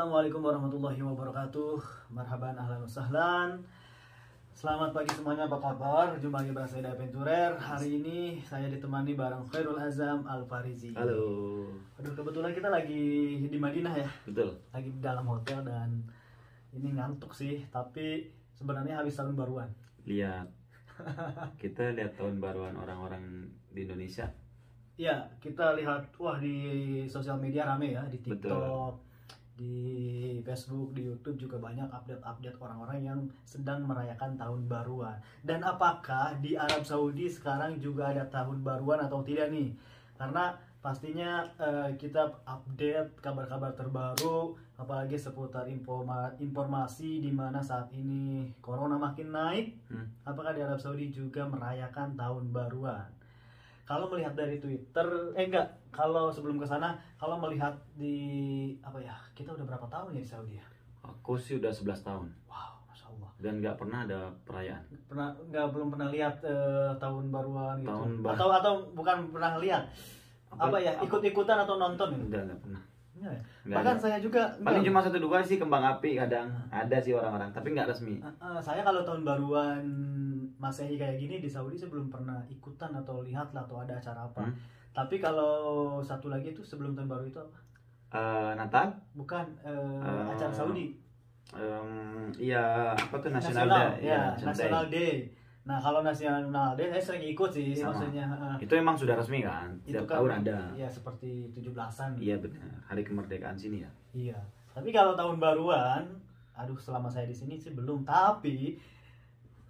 Assalamualaikum warahmatullahi wabarakatuh. Marhaban, ahlan wa sahlan. Selamat pagi semuanya, apa kabar? Jumpa lagi bareng saya Aventurer. Hari ini saya ditemani bareng Khairul Azam Al-Farizi. Halo. Aduh, kebetulan kita lagi di Madinah ya. Betul. Lagi di dalam hotel dan ini ngantuk sih, tapi sebenarnya habis tahun baruan. Lihat. Kita lihat tahun baruan orang-orang di Indonesia. Ya, kita lihat wah di sosial media rame ya, di TikTok. Betul. Di Facebook, di YouTube juga banyak update-update orang-orang yang sedang merayakan tahun baruan. Dan apakah di Arab Saudi sekarang juga ada tahun baruan atau tidak nih? Karena pastinya kita update kabar-kabar terbaru, apalagi seputar informasi di mana saat ini corona makin naik. Apakah di Arab Saudi juga merayakan tahun baruan? Kalau melihat dari Twitter, kalau sebelum ke sana, kalau melihat di kita udah berapa tahun ya di Saudi ya? Aku sih udah 11 tahun. Wow, Masya Allah. Dan nggak pernah ada perayaan. Belum pernah lihat tahun baruan gitu. Tahun Atau bukan pernah lihat. Ikut-ikutan atau nonton gitu? Udah nggak pernah. Ya. Nggak Bahkan ada. saya juga Paling cuma 1-2 sih kembang api kadang ada sih orang-orang, tapi nggak resmi. saya kalau tahun baruan Masehi kayak gini di Saudi saya belum pernah ikutan atau lihat lah atau ada acara apa. Tapi kalau satu lagi itu sebelum tahun baru itu apa? Natal? Bukan acara Saudi. Iya, apa tuh National Day? Ya, National Day. Nah, kalau National Day saya sering ikut sih, Sama. maksudnya. Itu emang sudah resmi kan? Itu Tiap kan, tahun ada. Iya, seperti 17-an. Iya benar. Hari kemerdekaan sini ya. Iya. Tapi kalau tahun baruan, selama saya di sini sih belum. Tapi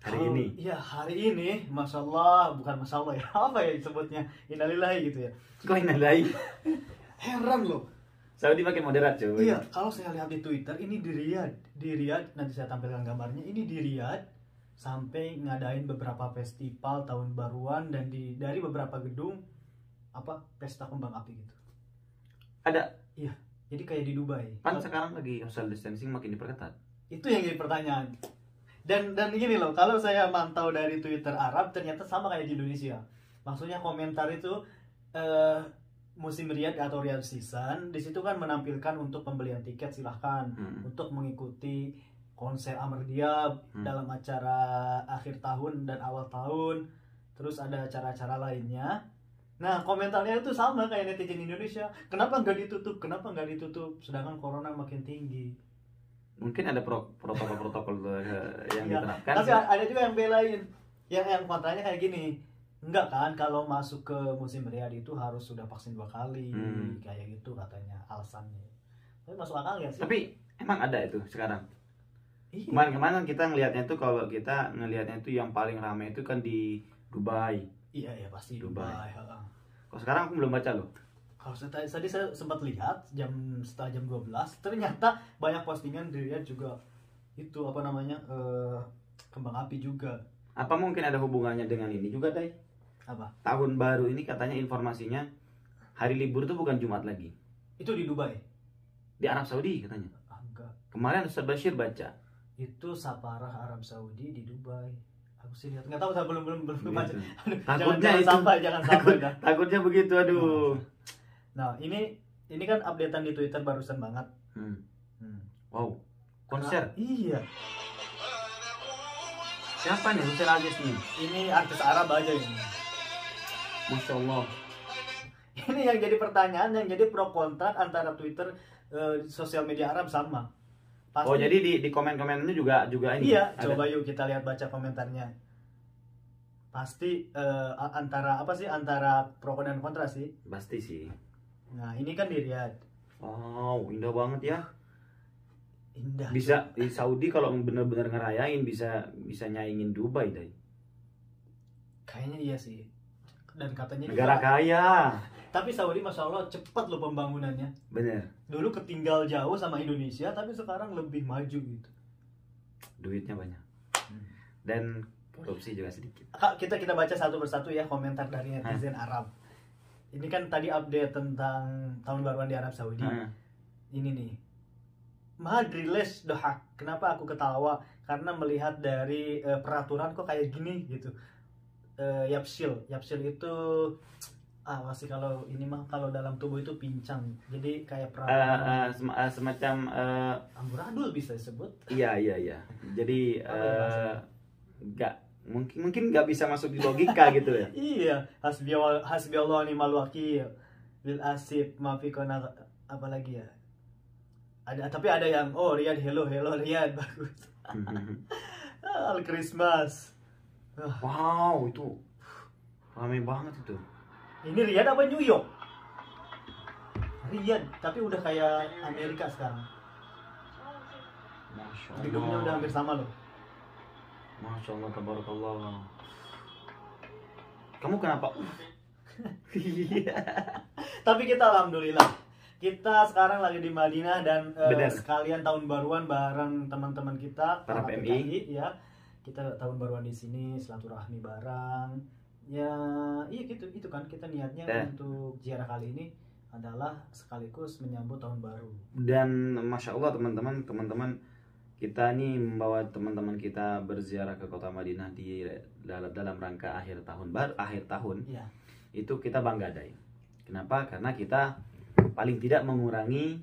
ini. Iya, hari ini, Masya Allah, bukan Masya Allah ya, apa ya disebutnya? Innalillahi gitu ya. Kok innalillahi? Heran loh. Saudi makin moderat cuy. Iya, kalau saya lihat di Twitter, ini di Riyadh, nanti saya tampilkan gambarnya, ini di Riyadh, sampai ngadain beberapa festival tahun baruan dan dari beberapa gedung, pesta kembang api gitu. Ada? Iya, jadi kayak di Dubai. Kan sekarang lagi social distancing makin diperketat. Itu yang jadi pertanyaan. Dan gini loh, kalau saya mantau dari Twitter Arab ternyata sama kayak di Indonesia. Maksudnya komentar itu musim Riyadh atau Riyadh season di situ kan menampilkan untuk pembelian tiket silahkan untuk mengikuti konser Ahmadiyah dalam acara akhir tahun dan awal tahun. Terus ada acara-acara lainnya. Nah, komentarnya itu sama kayak netizen Indonesia. Kenapa nggak ditutup? Kenapa nggak ditutup? Sedangkan corona makin tinggi. Mungkin ada protokol-protokol yang diterapkan. Tapi ada juga yang belain. Yang kontranya kayak gini. Enggak kan, kalau masuk ke musim Riyadh itu harus sudah vaksin 2 kali. Kayak gitu katanya alasannya. Tapi masuk akal ya sih? Tapi emang ada itu sekarang. Iya. Kemarin kita ngelihatnya tuh, kalau kita ngelihatnya itu yang paling ramai itu kan di Dubai. Iya pasti Dubai. Kok sekarang aku belum baca loh. Kalau tadi saya sempat lihat setelah jam 12 ternyata banyak postingan di Riyadh juga itu kembang api juga. Apa mungkin ada hubungannya dengan ini juga, Dai? Apa? Tahun baru ini katanya informasinya hari libur tuh bukan Jumat lagi. Itu di Dubai. Di Arab Saudi katanya. Enggak. Kemarin Ustaz Bashir baca. Itu Saparah Arab Saudi di Dubai. Aku sih lihat. Enggak tahu, saya belum baca. Takutnya jangan sampai dah. Takutnya begitu, aduh. Nah, ini kan updatean di Twitter barusan banget. Wow. Konser. Iya. Siapa nih Hussein Aziz nih? Ini artis Arab aja ini. Masya Allah. Ini yang jadi pertanyaan, yang jadi pro kontra antara Twitter, sosial media Arab sama. Pasti. Oh, jadi di komen-komennya juga ini. Iya, ada. coba yuk kita lihat baca komentarnya. Pasti antara pro dan kontra sih. Pasti sih. Nah, ini kan di Riyadh. Wow, indah banget ya. Indah. Bisa di Saudi kalau bener-bener ngerayain bisa nyaingin Dubai, Dai. Kayaknya iya sih. Dan katanya negara juga, kaya. tapi Saudi Masya Allah cepat loh pembangunannya. Bener. Dulu ketinggal jauh sama Indonesia, tapi sekarang lebih maju gitu. Duitnya banyak. Dan korupsi juga sedikit. Kita baca satu persatu ya komentar dari netizen Arab. Ini kan tadi update tentang tahun baruan di Arab Saudi. Ini nih. Madriles dohak. Kenapa aku ketawa? Karena melihat dari peraturan kok kayak gini gitu. Yapsil itu Masih kalau ini mah kalau dalam tubuh itu pincang. Jadi kayak Semacam amburadul bisa disebut. iya. Jadi Apa ya bahasanya? nggak mungkin nggak bisa masuk di logika gitu ya. Iya, hasbi Allah wa ni'mal wakil. Lil asib mafikona apa lagi ya? Tapi ada yang Riyad, hello Riyad, bagus. Al Christmas. Wow, itu rame banget itu. Ini Riyad apa New York? Riyad, tapi udah kayak Amerika sekarang. Masya Gedungnya udah Allah. hampir sama loh. Masya Allah, tabarakallah. Kamu kenapa? Iya. Tapi kita alhamdulillah, kita sekarang lagi di Madinah dan Benar. sekalian tahun baruan bareng teman-teman kita Para PMI. ya. Kita tahun baruan di sini, silaturahmi bareng. Ya, iya gitu itu kan kita niatnya untuk ziarah kali ini adalah sekaligus menyambut tahun baru. Dan Masya Allah teman-teman kita nih membawa teman-teman kita berziarah ke kota Madinah di dalam rangka akhir tahun. Iya. Itu kita bangga Day. Kenapa? Karena kita paling tidak mengurangi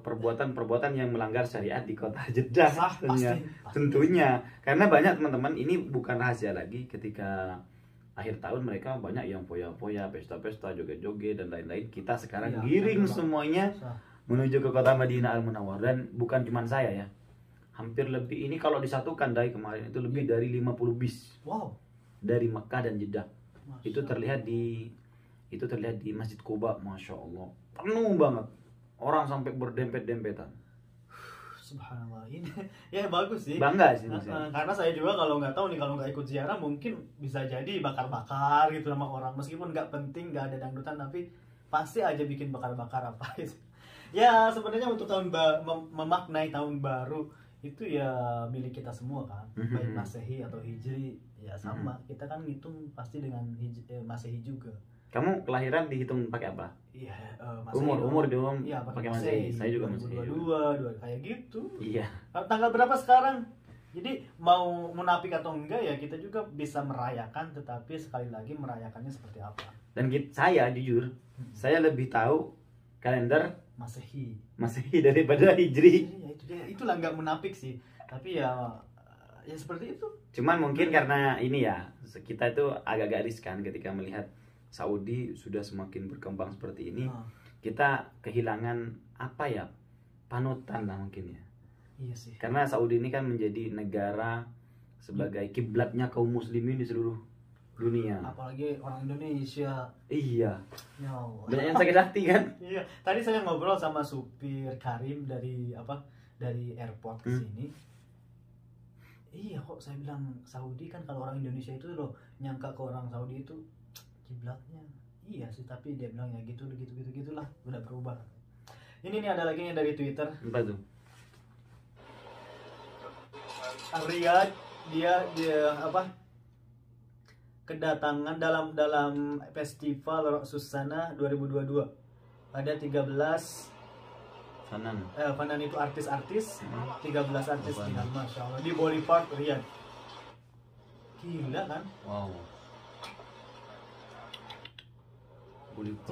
perbuatan-perbuatan yang melanggar syariat di kota Jeddah. Sah, pasti. Tentunya. Karena banyak teman-teman, ini bukan rahasia lagi, ketika akhir tahun mereka banyak yang foya-foya, pesta-pesta, joget-joget dan lain-lain. Kita sekarang Iya, giring betul. semuanya Sah. menuju ke kota Madinah Al-Munawwar. Dan bukan cuma saya ya, hampir lebih, ini kalau disatukan dari kemarin itu lebih dari 50 bis Wow. dari Mekah dan Jeddah. Masya Itu terlihat di Masjid Quba. Masya Allah, penuh banget, orang sampai berdempet-dempetan. Subhanallah, ini ya bagus sih. Bangga sih maksudnya. Karena saya juga kalau nggak tahu nih, kalau nggak ikut ziarah mungkin bisa jadi bakar-bakar gitu sama orang, meskipun nggak penting, nggak ada dangdutan, tapi pasti aja bikin bakar-bakar apa gitu. Ya sebenarnya untuk memaknai tahun baru itu ya milik kita semua kan, baik Masehi atau Hijri ya sama. Kita kan ngitung pasti dengan Masehi juga. Kamu kelahiran dihitung pakai apa? Iya, Umur dong. Iya, pakai Masehi. Saya juga Masehi. 2022 kayak gitu. Iya. Tanggal berapa sekarang? Jadi mau munafik atau enggak ya kita juga bisa merayakan, tetapi sekali lagi merayakannya seperti apa? Dan saya jujur, saya lebih tahu kalender Masehi daripada Hijri. Ya, itulah nggak munafik sih, tapi ya seperti itu. Cuman mungkin karena ini ya, kita itu agak-agak riskan ketika melihat Saudi sudah semakin berkembang seperti ini. Kita kehilangan apa ya, panutan lah mungkin ya. Iya sih. Karena Saudi ini kan menjadi negara sebagai kiblatnya kaum muslimin di seluruh dunia. Apalagi orang Indonesia. Iya. Ya Allah. Banyak yang sakit hati kan? Iya. Tadi saya ngobrol sama supir Karim dari airport ke sini. Iya, kok saya bilang Saudi kan, kalau orang Indonesia itu loh nyangka ke orang Saudi itu kiblatnya. Iya sih, tapi dia bilang ya gitulah, udah berubah. Ini nih ada lagi nih dari Twitter. Apa tuh? Riyad dia kedatangan dalam festival Susana 2022. Ada 13 Fanan itu artis-artis, 13 artis final, Masya Allah, di Boli Park, Riyadh. Gila kan? Wow. 13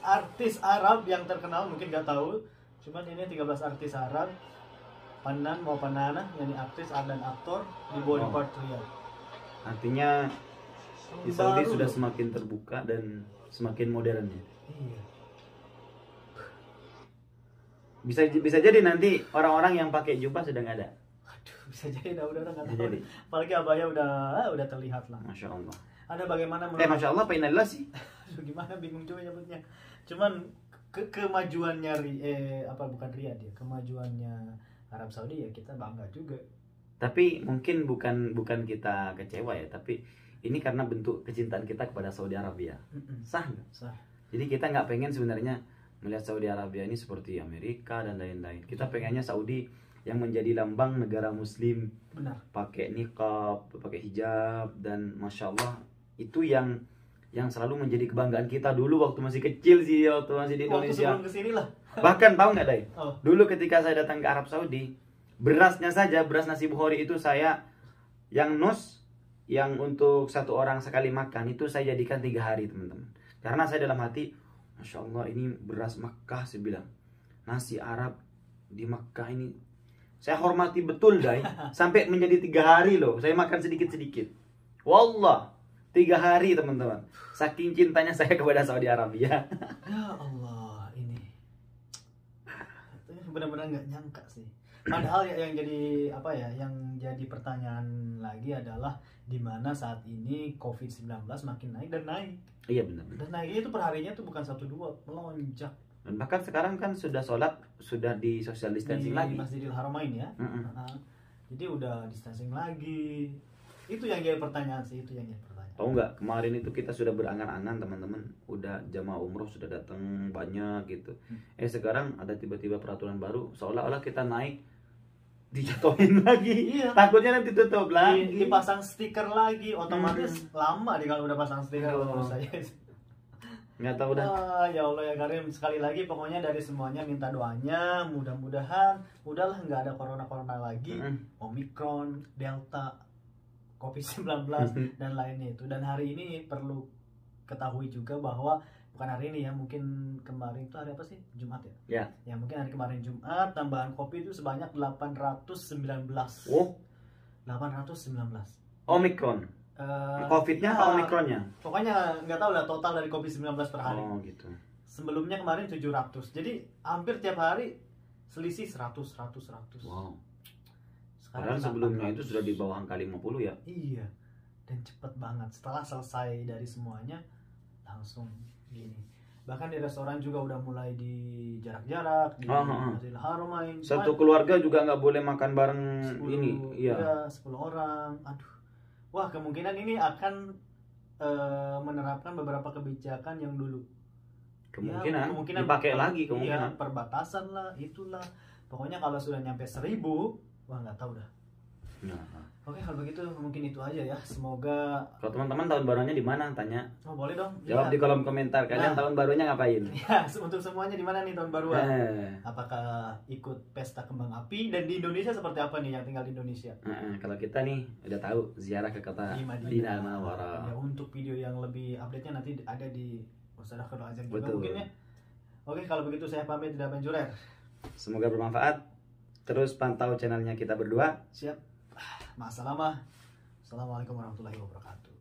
artis Arab yang terkenal, mungkin nggak tahu. Cuman ini 13 artis Arab, Panana, yakni artis dan aktor di Boli Park, Riyadh. Artinya di Saudi Baru sudah loh. semakin terbuka dan semakin modern ya. Iya. Bisa jadi nanti orang-orang yang pakai jubah sudah nggak ada. Aduh, bisa jadi udah nggak Bisa tahu. jadi. Apalagi abaya udah terlihat lah. Masya Allah. Ada bagaimana Masya Allah, Painallah sih. Aduh, gimana, bingung juga nyebutnya. Cuman kemajuannya bukan Riyadh ya, kemajuannya Arab Saudi ya kita bangga juga. Tapi mungkin bukan kita kecewa ya, tapi ini karena bentuk kecintaan kita kepada Saudi Arabia. Sah nggak? Sah. Jadi kita nggak pengen sebenarnya melihat Saudi Arabia ini seperti Amerika dan lain-lain. Kita pengennya Saudi yang menjadi lambang negara Muslim. Benar. Pakai niqab, pakai hijab, dan Masya Allah itu yang selalu menjadi kebanggaan kita dulu waktu masih kecil sih, waktu masih di Waktu Indonesia. sebelum kesini lah. Bahkan tahu nggak Day? Oh. Dulu ketika saya datang ke Arab Saudi, berasnya saja, beras nasi Bukhari itu saya yang untuk satu orang sekali makan itu saya jadikan 3 hari teman-teman. Karena saya dalam hati, Masya Allah ini beras Makkah, saya bilang. Nasi Arab di Makkah ini saya hormati betul, Dai. Sampai menjadi 3 hari loh, saya makan sedikit-sedikit. Wallah, 3 hari teman-teman. Saking cintanya saya kepada Saudi Arabia. Ya Allah, ini benar-benar nggak nyangka sih. Padahal yang jadi apa ya, yang jadi pertanyaan lagi adalah di mana saat ini COVID-19 makin naik dan naik. Iya benar-benar. Dan naiknya itu perharinya tuh bukan 1-2, melonjak. Dan bahkan sekarang kan sudah sholat, sudah di social distancing Di lagi. Masjidil Haramain ya. Nah, jadi udah distancing lagi. Itu yang jadi pertanyaan sih, itu yang jadi pertanyaan. Tahu nggak, kemarin itu kita sudah berangan-angan teman-teman, udah jamaah umroh sudah datang banyak gitu. Sekarang ada tiba-tiba peraturan baru, seolah-olah kita naik dijatuhin lagi. Iya. Takutnya nanti tutup lagi. Dipasang stiker lagi, otomatis lama deh kalau udah pasang stiker terus saya. Nggak tahu dah. Ya Allah ya Karim, sekali lagi pokoknya dari semuanya minta doanya, mudah-mudahan udahlah nggak ada corona lagi, Omicron, Delta, COVID-19 dan lainnya itu. Dan hari ini perlu ketahui juga bahwa bukan hari ini ya, mungkin kemarin itu hari apa sih? Jumat ya? Ya mungkin hari kemarin Jumat, tambahan COVID itu sebanyak 819. Oh, 819. Omicron. COVID-nya atau Omicron-nya? Pokoknya nggak tahu lah total dari COVID-19 per hari. Oh gitu. Sebelumnya kemarin 700. Jadi hampir tiap hari selisih 100. Wow. Sekarang padahal sebelumnya itu sudah di bawah angka 50 ya. Iya. Dan cepet banget. Setelah selesai dari semuanya langsung gini. Bahkan di restoran juga udah mulai di jarak-jarak, di Masjidil Haramain. Satu keluarga juga nggak boleh makan bareng 10, ini. Iya, 10 orang. Aduh. Wah, kemungkinan ini akan menerapkan beberapa kebijakan yang dulu. Kemungkinan dipakai lagi Iya, kemungkinan. perbatasan lah, itulah. Pokoknya kalau sudah nyampe 1000, wah nggak tahu dah. Oke, kalau begitu mungkin itu aja ya. Semoga. Kalau teman-teman tahun barunya di mana? Tanya. Oh, boleh dong. Jawab di kolom komentar. Kalian tahun barunya ngapain? Ya, untuk semuanya di mana nih tahun baruan? Apakah ikut pesta kembang api, dan di Indonesia seperti apa nih yang tinggal di Indonesia? Kalau kita nih udah tahu ziarah ke kota Madinah Munawwarah. Ya, untuk video yang lebih update-nya nanti ada di Ustadzah Khairul Azam juga mungkin ya. Oke, kalau begitu saya pamit, tidak penjurer. Semoga bermanfaat. Terus pantau channelnya kita berdua. Siap. Assalamualaikum warahmatullahi wabarakatuh.